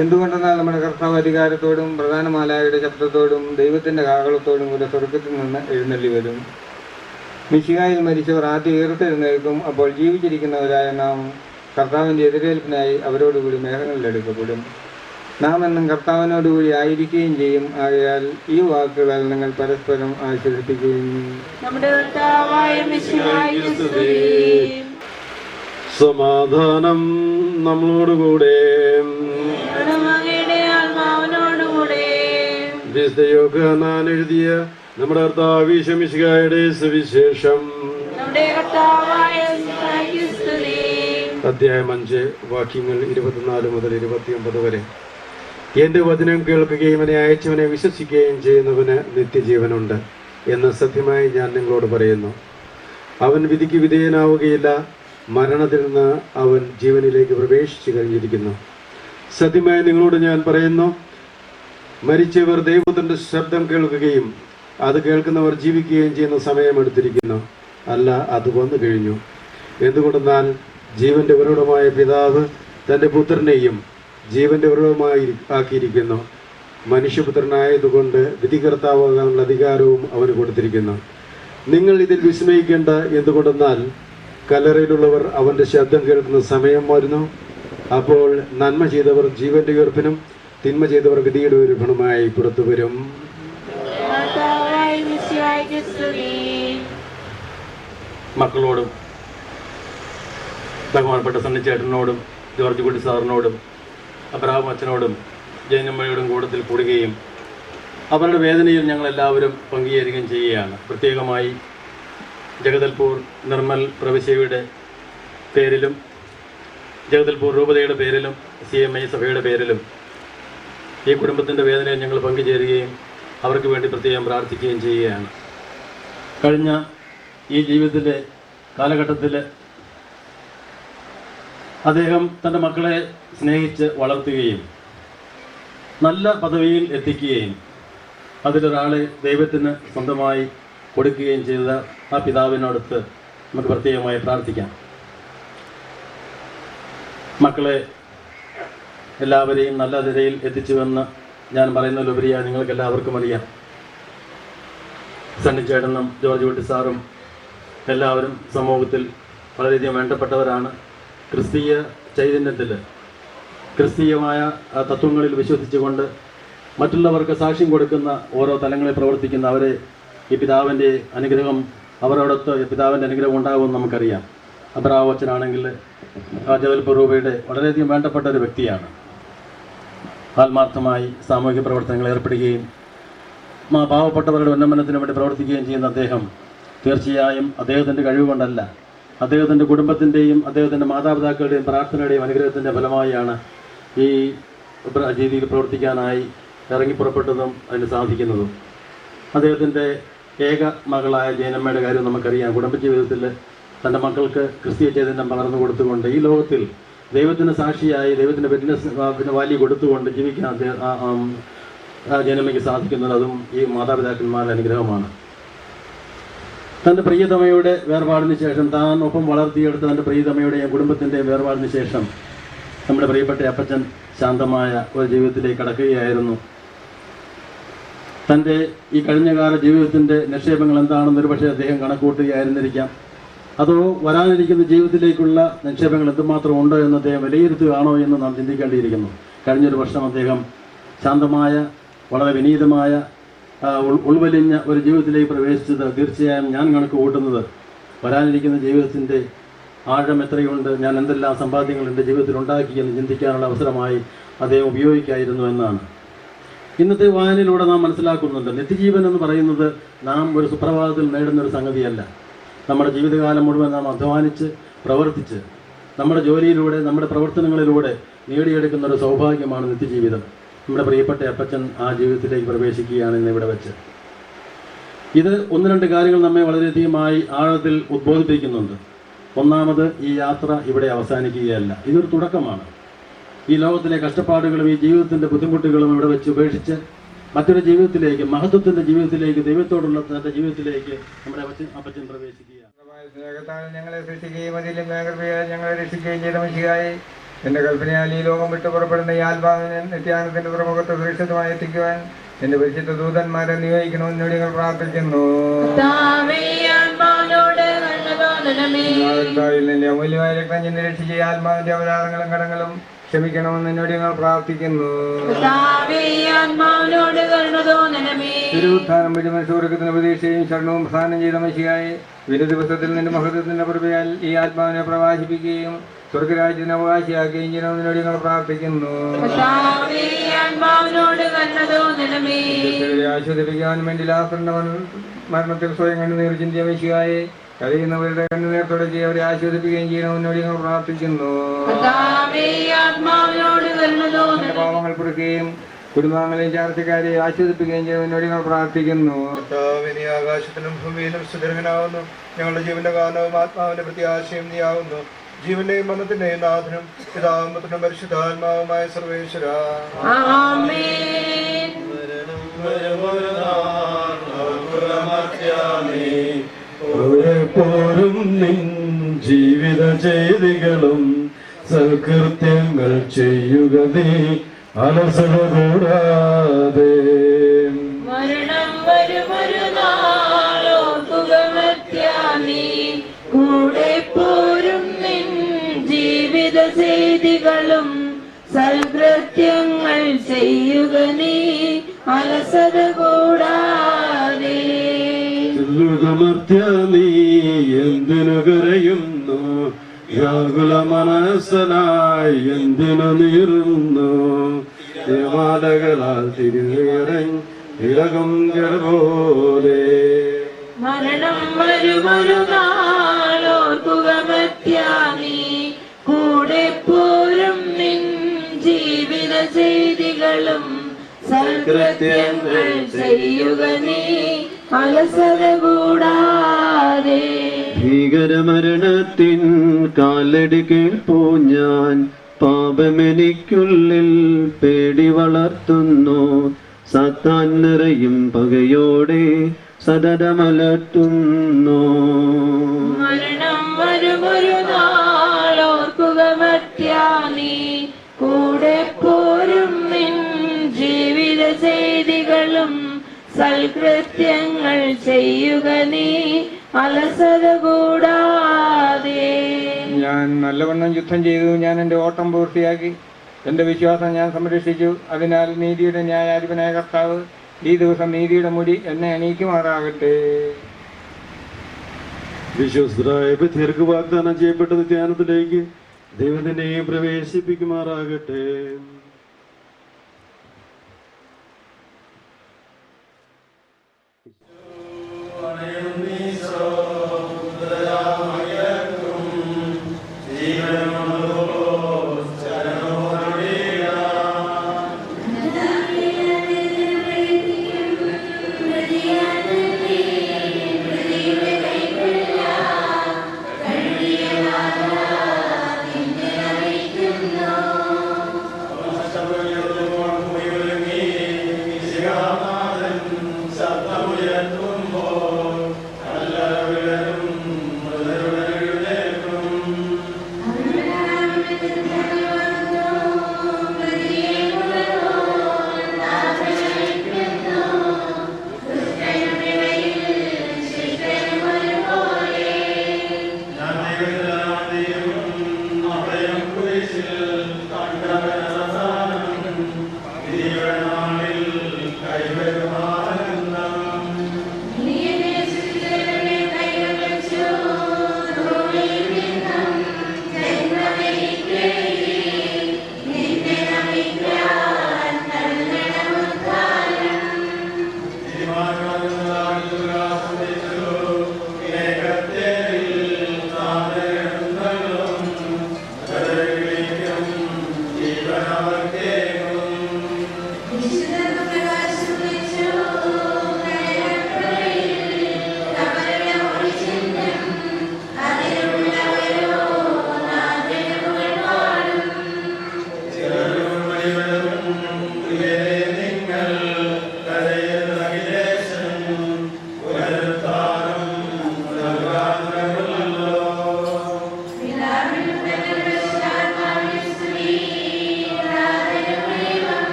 എന്തുകൊണ്ടെന്നാൽ നമ്മുടെ കർത്താവ് അധികാരത്തോടും പ്രധാന മാലാഖയുടെ ശബ്ദത്തോടും ദൈവത്തിൻ്റെ കാഹളത്തോടും കൂടെ സ്വർഗത്തിൽ നിന്ന് എഴുന്നള്ളി വരും. മിശിഹായിൽ മരിച്ചവർ ആദ്യം ഉയർത്തെഴുന്നേൽക്കും. അപ്പോൾ ജീവിച്ചിരിക്കുന്നവരായ നാം കർത്താവിൻ്റെ എതിരേൽപ്പിനായി അവരോടുകൂടി മേഘങ്ങളിലെടുക്കപ്പെടും. നാം എന്നും കർത്താവിനോടുകൂടി ആയിരിക്കുകയും ചെയ്യും. ആകയാൽ ഈ വാക്കുകളാൽ നിങ്ങൾ പരസ്പരം ആശ്വസിപ്പിക്കുകയും. സമാധാനം നമ്മളോടുകൂടെ. യോഹന്നാൻ എഴുതിയ നമ്മുടെ കർത്താവ് ഈശോ മിശിഹായുടെ സുവിശേഷം. അധ്യായം 5 വാക്യങ്ങൾ 24 മുതൽ 29 വരെ. എൻ്റെ വചനം കേൾക്കുകയും എന്നെ അയച്ചവനെ വിശ്വസിക്കുകയും ചെയ്യുന്നവന് നിത്യജീവനുണ്ട് എന്ന് സത്യമായി ഞാൻ നിങ്ങളോട് പറയുന്നു. അവൻ വിധിക്ക് വിധേയനാവുകയില്ല, മരണത്തിൽ നിന്ന് അവൻ ജീവനിലേക്ക് പ്രവേശിച്ചു കഴിഞ്ഞിരിക്കുന്നു. സത്യമായി നിങ്ങളോട് ഞാൻ പറയുന്നു, മരിച്ചവർ ദൈവത്തിൻ്റെ ശബ്ദം കേൾക്കുകയും അത് കേൾക്കുന്നവർ ജീവിക്കുകയും ചെയ്യുന്ന സമയമെടുത്തിരിക്കുന്നു. അല്ല, അത് വന്നു കഴിഞ്ഞു. എന്തുകൊണ്ടെന്നാൽ ജീവന്റെ ഉറവിടമായ പിതാവ് തൻ്റെ പുത്രനെയും ജീവന്റെ ഉറവിടമായി ആക്കിയിരിക്കുന്നു. മനുഷ്യപുത്രനായതുകൊണ്ട് വിധികർത്താവാകാനുള്ള അധികാരവും അവന് കൊടുത്തിരിക്കുന്നു. നിങ്ങൾ ഇതിൽ വിസ്മയിക്കേണ്ട. എന്തുകൊണ്ടെന്നാൽ കല്ലറയിലുള്ളവർ അവൻ്റെ ശബ്ദം കേൾക്കുന്ന സമയം വരുന്നു. അപ്പോൾ നന്മ ചെയ്തവർ ജീവന്റെ ഉയർപ്പിനും തിന്മ ചെയ്തവർ വിധിയുടെ ഉയർപ്പിനുമായി പുറത്തു വരും. മക്കളോടും ബഹുമാനപ്പെട്ട സണ്ണിച്ചേട്ടനോടും ജോർജ് കുട്ടി സാറിനോടും അബ്രഹാം അച്ഛനോടും ജയനമ്മയോടും കൂട്ടത്തിൽ കൂടുകയും അവരുടെ വേദനയിൽ ഞങ്ങളെല്ലാവരും പങ്കുചേരുകയും ചെയ്യുകയാണ്. പ്രത്യേകമായി ജഗദൽപൂർ നിർമ്മൽ പ്രവിശ്യയുടെ പേരിലും ജഗദൽപൂർ രൂപതയുടെ പേരിലും CMI സഭയുടെ പേരിലും ഈ കുടുംബത്തിൻ്റെ വേദനയിൽ ഞങ്ങൾ പങ്കുചേരുകയും അവർക്ക് വേണ്ടി പ്രത്യേകം പ്രാർത്ഥിക്കുകയും ചെയ്യുകയാണ്. കഴിഞ്ഞ ഈ ജീവിതത്തിലെ കാലഘട്ടത്തിൽ അദ്ദേഹം തൻ്റെ മക്കളെ സ്നേഹിച്ച് വളർത്തുകയും നല്ല പദവിയിൽ എത്തിക്കുകയും അതിലൊരാളെ ദൈവത്തിന് സ്വന്തമായി കൊടുക്കുകയും ചെയ്ത ആ പിതാവിനോടൊത്ത് നമുക്ക് പ്രത്യേകമായി പ്രാർത്ഥിക്കാം. മക്കളെ എല്ലാവരെയും നല്ല നിലയിൽ എത്തിച്ചുവെന്ന് ഞാൻ പറയുന്നതിലുപരിയായി നിങ്ങൾക്ക് എല്ലാവർക്കും അറിയാം. സണ്ണിച്ചേട്ടനും ജോർജ് കുട്ടി സാറും എല്ലാവരും സമൂഹത്തിൽ വളരെയധികം വേണ്ടപ്പെട്ടവരാണ്. ക്രിസ്തീയ ചൈതന്യത്തിൽ ക്രിസ്തീയമായ തത്വങ്ങളിൽ വിശ്വസിച്ചുകൊണ്ട് മറ്റുള്ളവർക്ക് സാക്ഷ്യം കൊടുക്കുന്ന ഓരോ തലങ്ങളിൽ പ്രവർത്തിക്കുന്ന അവരെ ഈ പിതാവിൻ്റെ അനുഗ്രഹം അവരോടൊത്ത് പിതാവിൻ്റെ അനുഗ്രഹം ഉണ്ടാകുമെന്ന് നമുക്കറിയാം. അബ്രഹാം അച്ഛനാണെങ്കിൽ ജബൽപൂർ രൂപയുടെ വളരെയധികം വേണ്ടപ്പെട്ട ഒരു വ്യക്തിയാണ്. ആത്മാർത്ഥമായി സാമൂഹിക പ്രവർത്തനങ്ങൾ ഏർപ്പെടുകയും പാവപ്പെട്ടവരുടെ ഉന്നമനത്തിന് വേണ്ടി പ്രവർത്തിക്കുകയും ചെയ്യുന്ന അദ്ദേഹം തീർച്ചയായും അദ്ദേഹത്തിൻ്റെ കഴിവുകൊണ്ടല്ല, അദ്ദേഹത്തിൻ്റെ കുടുംബത്തിൻ്റെയും അദ്ദേഹത്തിൻ്റെ മാതാപിതാക്കളുടെയും പ്രാർത്ഥനയുടെയും അനുഗ്രഹത്തിൻ്റെ ഫലമായാണ് ഈ രീതിയിൽ പ്രവർത്തിക്കാനായി ഇറങ്ങിപ്പുറപ്പെട്ടതും അതിന് സാധിക്കുന്നതും. അദ്ദേഹത്തിൻ്റെ ഏക മകളായ ജയനമ്മയുടെ കാര്യം നമുക്കറിയാം. കുടുംബജീവിതത്തിൽ തൻ്റെ മക്കൾക്ക് ക്രിസ്തീയ ചൈതന്യം പകർന്നു കൊടുത്തുകൊണ്ട് ഈ ലോകത്തിൽ ദൈവത്തിന് സാക്ഷിയായി ദൈവത്തിൻ്റെ പിന്നെ വാല്യൂ കൊടുത്തുകൊണ്ട് ജീവിക്കാൻ ജനമയ്ക്ക് സാധിക്കുന്നത് അതും ഈ മാതാപിതാക്കന്മാരുടെ അനുഗ്രഹമാണ്. തൻ്റെ പ്രിയതമയുടെ വേർപാടിന് ശേഷം താൻ ഒപ്പം വളർത്തിയെടുത്ത തൻ്റെ പ്രിയതമയുടെയും കുടുംബത്തിൻ്റെയും വേർപാടിന് ശേഷം നമ്മുടെ പ്രിയപ്പെട്ട അപ്പച്ചൻ ശാന്തമായ ഒരു ജീവിതത്തിലേക്ക് കടക്കുകയായിരുന്നു. തൻ്റെ ഈ കഴിഞ്ഞകാല ജീവിതത്തിൻ്റെ നിക്ഷേപങ്ങൾ എന്താണെന്ന് ഒരുപക്ഷെ അദ്ദേഹം കണക്കൂട്ടുകയായിരുന്നിരിക്കാം. അതോ വരാനിരിക്കുന്ന ജീവിതത്തിലേക്കുള്ള നിക്ഷേപങ്ങൾ എന്തുമാത്രം ഉണ്ടോ എന്ന് അദ്ദേഹം വിലയിരുത്തുകയാണോ എന്ന് നാം ചിന്തിക്കേണ്ടിയിരിക്കുന്നു. കഴിഞ്ഞൊരു വർഷം അദ്ദേഹം ശാന്തമായ വളരെ വിനീതമായ ഉൾവലിഞ്ഞ ഒരു ജീവിതത്തിലേക്ക് പ്രവേശിച്ചത് തീർച്ചയായും ഞാൻ കണക്ക് കൂട്ടുന്നത് വരാനിരിക്കുന്ന ജീവിതത്തിൻ്റെ ആഴം എത്രയുണ്ട്, ഞാൻ എന്തെല്ലാം സമ്പാദ്യങ്ങൾ എൻ്റെ ജീവിതത്തിൽ ഉണ്ടാക്കി എന്ന് ചിന്തിക്കാനുള്ള അവസരമായി അദ്ദേഹം ഉപയോഗിക്കായിരുന്നു എന്നാണ്. ഇന്നത്തെ വായനയിലൂടെ നാം മനസ്സിലാക്കുന്നുണ്ട്, നിത്യജീവൻ എന്ന് പറയുന്നത് നാം ഒരു സുപ്രഭാതത്തിൽ നേടുന്നൊരു സംഗതിയല്ല. നമ്മുടെ ജീവിതകാലം മുഴുവൻ നാം അധ്വാനിച്ച് പ്രവർത്തിച്ച് നമ്മുടെ ജോലിയിലൂടെ നമ്മുടെ പ്രവർത്തനങ്ങളിലൂടെ നേടിയെടുക്കുന്ന ഒരു സൗഭാഗ്യമാണ് നിത്യജീവിതം. നമ്മുടെ പ്രിയപ്പെട്ട അപ്പച്ചൻ ആ ജീവിതത്തിലേക്ക് പ്രവേശിക്കുകയാണ് ഇന്ന് ഇവിടെ വെച്ച്. ഇത് ഒന്ന് രണ്ട് കാര്യങ്ങൾ നമ്മെ വളരെയധികമായി ആഴത്തിൽ ഉദ്ബോധിപ്പിക്കുന്നുണ്ട്. ഒന്നാമത്, ഈ യാത്ര ഇവിടെ അവസാനിക്കുകയല്ല, ഇതൊരു തുടക്കമാണ്. ഈ ലോകത്തിലെ കഷ്ടപ്പാടുകളും ഈ ജീവിതത്തിൻ്റെ ബുദ്ധിമുട്ടുകളും ഇവിടെ വെച്ച് ഉപേക്ഷിച്ച് മറ്റൊരു ജീവിതത്തിലേക്ക്, മഹത്വത്തിൻ്റെ ജീവിതത്തിലേക്ക്, ദൈവത്തോടുള്ള തൻ്റെ ജീവിതത്തിലേക്ക് നമ്മുടെ അപ്പച്ചൻ പ്രവേശിക്കുകയാണ്. ഞങ്ങളെ സൃഷ്ടിക്കുകയും അതിലും ഞങ്ങളെ രക്ഷിക്കുകയും ചെയ്ത മനുഷ്യരായി എന്റെ കൽപ്പനയാൽ ഈ ലോകം വിട്ടു പുറപ്പെടുന്ന ഈ ആത്മാവിനെ നിത്യാനത്തിന്റെ തുറമുഖത്ത് സുരക്ഷിതമായി എത്തിക്കുവാൻ എന്റെ പരിശുദ്ധ ദൂതന്മാരെ നിയോഗിക്കണമെന്ന് ഞങ്ങൾ പ്രാർത്ഥിക്കുന്നു. നിന്റെ അമൂല്യമായ രക്തം ചെന്ന് രക്ഷിച്ച ആത്മാവിന്റെ അപരാധങ്ങളും കടങ്ങളും ക്ഷമിക്കണമെന്ന് എന്നോട് ഞങ്ങൾ പ്രാർത്ഥിക്കുന്നു. തിരുവുത്ഥാനം വഴി മനുഷ്യവർഗത്തിന് പ്രതീക്ഷയും ശരണവും പ്രസാദനം ചെയ്ത മനുഷ്യയായി വിരു ദിവസത്തിൽ നിന്റെ മഹത്വത്തിന്റെ പ്രഭയാൽ ഈ ആത്മാവിനെ പ്രവാസിപ്പിക്കുകയും സ്വർഗരാജ്യത്തിന് അവകാശിയാക്കുകയും ചെയ്യണമെന്ന് എന്നോട് ഞങ്ങൾ പ്രാർത്ഥിക്കുന്നു. ആശ്വസിപ്പിക്കാൻ വേണ്ടി ലാസറിന്റെ മരണത്തിൽ സ്വയം കണ്ണുനീർ ചിന്തിയ മനുഷ്യയായി കഴിയുന്നവരുടെ കണ്ണുനീർ തുടച്ചി അവരെ ആശ്വസിപ്പിക്കുകയും ചെയ്യണമെന്നോട് ഞങ്ങൾ പ്രാർത്ഥിക്കുന്നു. പാവങ്ങൾ പൊറുക്കുകയും കുടുംബാംഗങ്ങളെയും ചാർച്ചക്കാരെ ആശ്വസിപ്പിക്കുകയും ചെയ്യുന്നതിനോട് ഞങ്ങൾ പ്രാർത്ഥിക്കുന്നു. ആകാശത്തിലും ഭൂമിയിലും സുദീർഘനാവുന്നു. ഞങ്ങളുടെ ജീവന്റെ കാരണവും ആത്മാവിന്റെ പ്രത്യാശയും നീയാവുന്നു. ജീവന്റെയും മരണത്തിന്റെയും നാഥനും പിതാവും പുത്രനും പരിശുദ്ധാത്മാവുമായ സർവേശ്വര. പോരും നിൻ ജീവിത ചെയ്തികളും സൽകൃത്യങ്ങൾ ചെയ്യുക നീ അലസത കൂടാതെ. മരണം വരുമൊരു നാളോർക്കുക മർത്യാനീ, കൂടെ പോരും നിൻ ജീവിത ചെയ്തികളും സൽകൃത്യങ്ങൾ ചെയ്യുക നീ അലസത കൂടാതെ. നീ എന്തിനു കരയുന്നു, വ്യാകുല മനസ്സനായി എന്തിനു നീറുന്നു. ദേവാലകളാൽ തിരികറങ്ങും പോലെ. മരണം വരുമൊരു നാളോർക്കുക മർത്യാനീ, കൂടെ പോരും നിൻ ജീവിത ചെയ്തികളും സൽകൃത്യങ്ങൾ ചെയ്യുക നീ അലസത കൂടാതെ. ഭീകരമരണത്തിൻ കാലടി കേൾപ്പൂ ഞാൻ, പാപമെനിക്കുള്ളിൽ പേടി വളർത്തുന്നു. സാത്താൻ നിറയും പകയോടെ സതതമലർത്തുന്നു. മരണം വരുമൊരു നാളോർക്കുക മർത്യാനീ, കൂടെ പോരും നിൻ ജീവിത ചെയ്തികളും സൽകൃത്യങ്ങൾ ചെയ്യുക നീ അലസത കൂടാതെ. ഞാൻ നല്ലവണ്ണം യുദ്ധം ചെയ്തു, ഞാൻ എൻ്റെ ഓട്ടം പൂർത്തിയാക്കി, എൻ്റെ വിശ്വാസം ഞാൻ സംരക്ഷിച്ചു. അതിനാൽ നീതിയുടെ ന്യായാധിപനായ കർത്താവ് ഈ ദിവസം നീതിയുടെ മുടി എന്നെ അണിയിക്കുമാറാകട്ടെ. വിശ്വസ്തരായ ബധിയർക്ക് വാഗ്ദാനം ചെയ്യപ്പെട്ട നിത്യാനത്തിലേക്ക് ദൈവത്തിനെയും പ്രവേശിപ്പിക്കുമാറാകട്ടെ.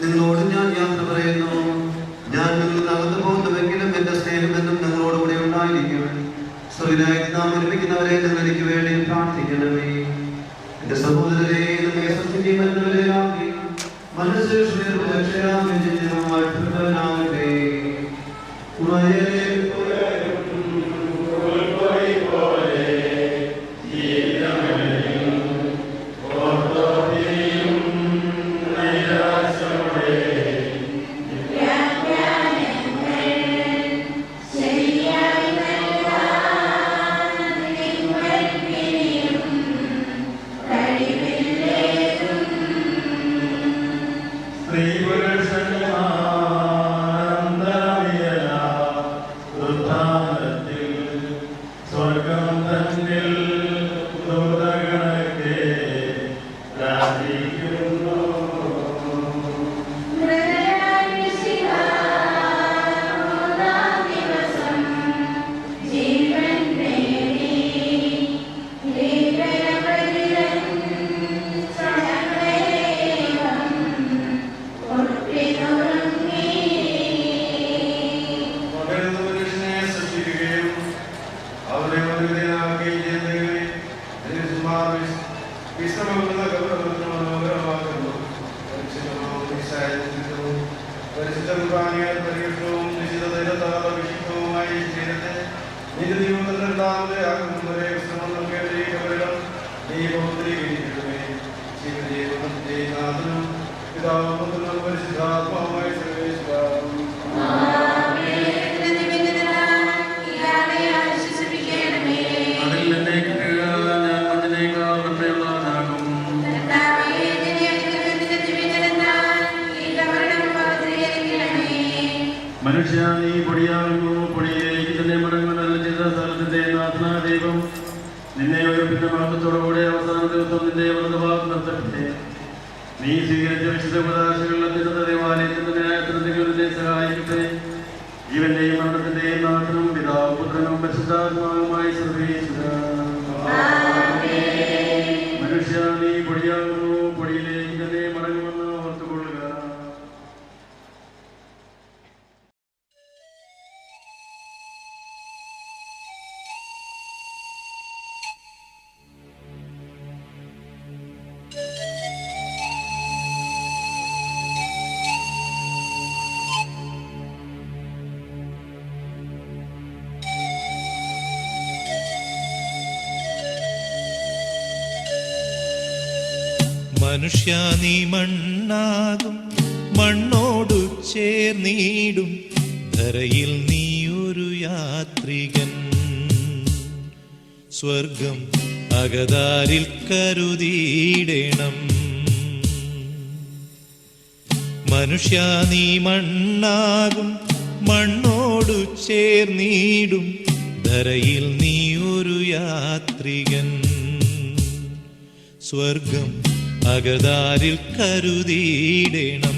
നിങ്ങളോട് ഞാൻ യാത്ര പറയുന്നു. ഞാൻ നിങ്ങൾ നടന്നു പോകുന്നുവെങ്കിലും എന്റെ സ്നേഹമെന്നും നിങ്ങളോടുകൂടെ ഉണ്ടായിരിക്കും. സ്വരായി നാം ഒരുമിക്കുന്നവരെ നിങ്ങൾ എനിക്ക് വേണ്ടി പ്രാർത്ഥിക്കണമേ. എന്റെ സഹോദരരെ, മനസ്സിൽ മനുഷ്യ നീ പൊടിയാകുന്നു, പൊടിയിലേക്ക് തന്നെ മടങ്ങുന്ന സ്ഥലത്തിന്റെ നാഥനാ ദൈവം നിന്നെ ഉയർപ്പിന്റെ മഹത്വത്തോടുകൂടെ അവസാന ദിവസം നിന്റെ വലതുഭാഗത്ത് നിർത്തട്ടെ. നീ സ്വീകരിച്ച വിശുദ്ധ ഉപദേശങ്ങളുടെ ദേവാലയത്തിന്റെ ന്യായത്തിനെ സഹായിക്കട്ടെ. ജീവന്റെയും മരണത്തിന്റെയും നാഥനും പിതാവും പുത്രനും പരിശുദ്ധാത്മാവുമായി സർവ്വേശ്വര. മനുഷ്യ നീ പൊടിയാകുന്നു, പൊടിയിലേക്ക് തന്നെ മടങ്ങുമെന്ന് ഓർത്തുകൊള്ളുക. മനുഷ്യ നീ മണ്ണാകും, മണ്ണോടു ചേർന്നിടും, ധരയിൽ നീ ഒരു യാത്രികൻ. സ്വർഗം അകതാരിൽ കരുതിയിടണം. മനുഷ്യ നീ മണ്ണാകും, മണ്ണോടു ചേർന്നിടും, ധരയിൽ നീ ഒരു യാത്രികൻ. സ്വർഗം അകതാരിൽ കരുതിയിടണം.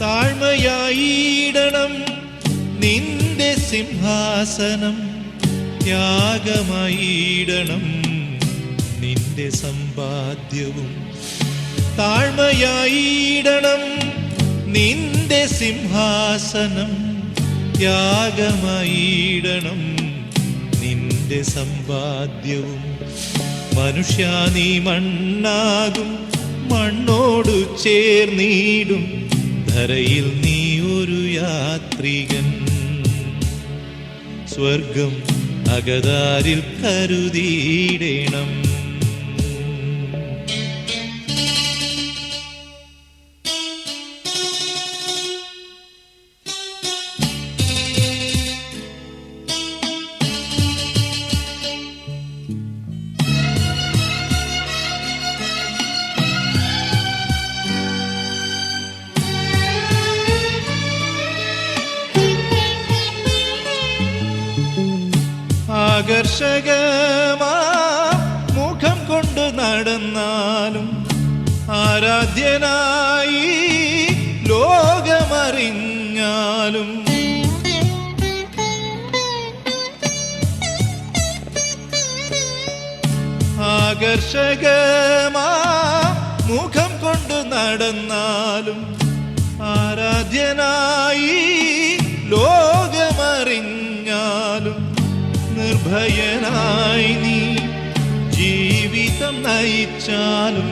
താഴ്മയായിടണം നിന്റെ സിംഹാസനം, ത്യാഗമായിടണം നിന്റെ സമ്പാദ്യവും. താഴ്മയായിടണം നിന്റെ സിംഹാസനം, ത്യാഗമായിടണം നിന്റെ സമ്പാദ്യവും. മനുഷ്യ നീ മണ്ണാകും, മണ്ണോടു ചേർന്നിടും, ധരയിൽ നീ ഒരു യാത്രികൻ. സ്വർഗം അകതാരിൽ കരുതിയിടണം. ആകർഷകമാ മുഖം കൊണ്ട് നടന്നാലും, ആരാധ്യനായി ലോകമറിഞ്ഞാലും, ആകർഷകമാ മുഖം കൊണ്ട് നടന്നാലും, ആരാധ്യനായി ലോകമറിഞ്ഞാലും, നിർഭയനായി നീ ജീവിതം നയിച്ചാലും,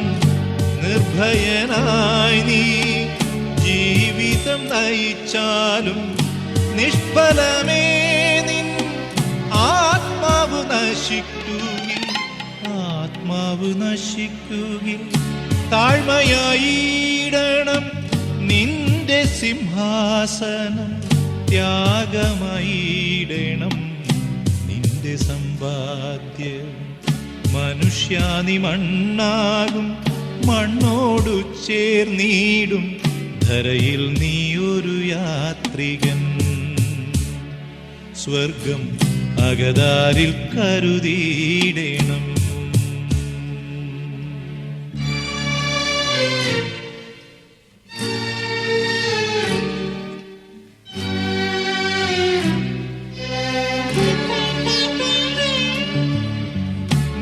നിർഭയനായി നീ ജീവിതം നയിച്ചാലും, നിഷ്ഫലമേ നിൻ ആത്മാവ് നശിക്കുകിൽ, ആത്മാവ് നശിക്കുകിൽ. താഴ്മയായിടണം നിന്റെ സിംഹാസനം, ത്യാഗമായിടണം നിന്റെ സമ്പാദ്യം. മനുഷ്യ നീ മണ്ണാകും, മണ്ണോടു ചേർന്നിടും, ധരയിൽ നീ ഒരു യാത്രികൻ. സ്വർഗം അകതാരിൽ കരുതിയിടണം.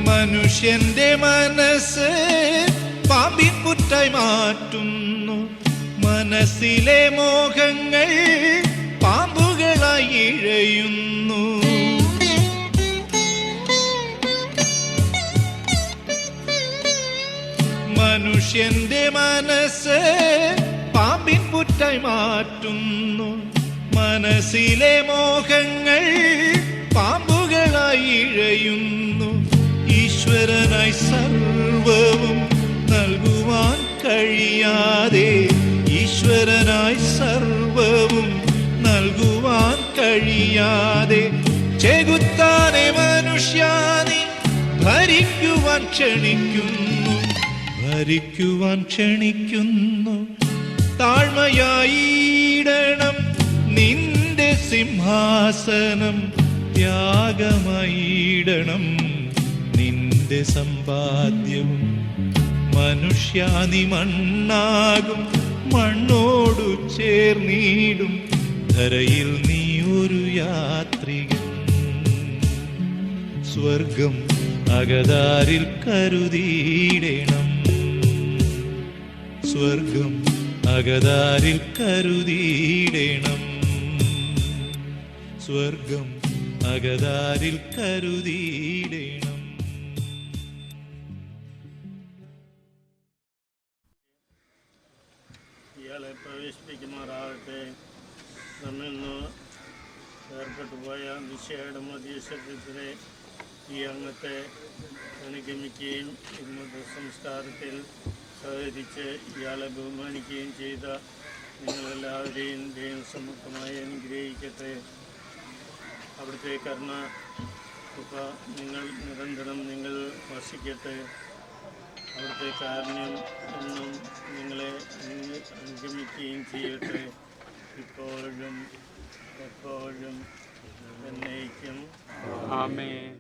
മനുഷ്യന്റെ മനസ്സ് പാമ്പിൻ പുറ്റായി മാറ്റുന്നു, മനസ്സിലെ മോഹങ്ങൾ പാമ്പുകളായി ഇഴയുന്നു. മനുഷ്യന്റെ മനസ്സ് പാമ്പിൻ പുറ്റായി മാറ്റുന്നു, മനസ്സിലെ മോഹങ്ങൾ പാമ്പുകളായി ഇഴയുന്നു. ഈശ്വരനായി സർവവും നൽകുവാൻ കഴിയാതെ, ഈശ്വരനായി സർവവും നൽകുവാൻ കഴിയാതെ, ചെകുത്താനെ മനുഷ്യാനി ഭരിക്കുവാൻ ക്ഷണിക്കുന്നു, ഭരിക്കുവാൻ ക്ഷണിക്കുന്നു. താഴ്മയായിടണം നിന്റെ സിംഹാസനം, ത്യാഗമായിടണം നിന്റെ സമ്പാദ്യവും. മനുഷ്യ നീ മണ്ണാകും, മണ്ണോടു ചേർന്നിടും, ധരയിൽ നീ ഒരു യാത്രികൻ. സ്വർഗം അകതാരിൽ കരുതിയിടണം. സ്വർഗം അകതാരിൽ കരുതിയിടണം. സ്വർഗം അകതാരിൽ കരുതിയിടണം. ഇയാളെ പ്രവേശിപ്പിക്കുമാറാകട്ടെ. നമ്മിൽ നിന്ന് ഏർപ്പെട്ടുപോയ വിഷയയുടെ മധ്യസ്ഥത്തിലെ ഈ അംഗത്തെ അനുഗമിക്കുകയും ഇന്നത്തെ സംസ്കാരത്തിൽ സഹകരിച്ച് ഇയാളെ ബഹുമാനിക്കുകയും ചെയ്ത നിങ്ങളെല്ലാവരെയും ദൈവം സമുഖമായി അനുഗ്രഹിക്കട്ടെ. അവിടുത്തെ കരുണ നിങ്ങൾ നിരന്തരം നിങ്ങൾ വസിക്കട്ടെ. അവിടുത്തെ കാരുണ്യം എന്നും നിങ്ങളെ അനുഗമിക്കുകയും ചെയ്യട്ടെ, ഇപ്പോഴും എപ്പോഴും എന്നേക്കും. ആമേൻ.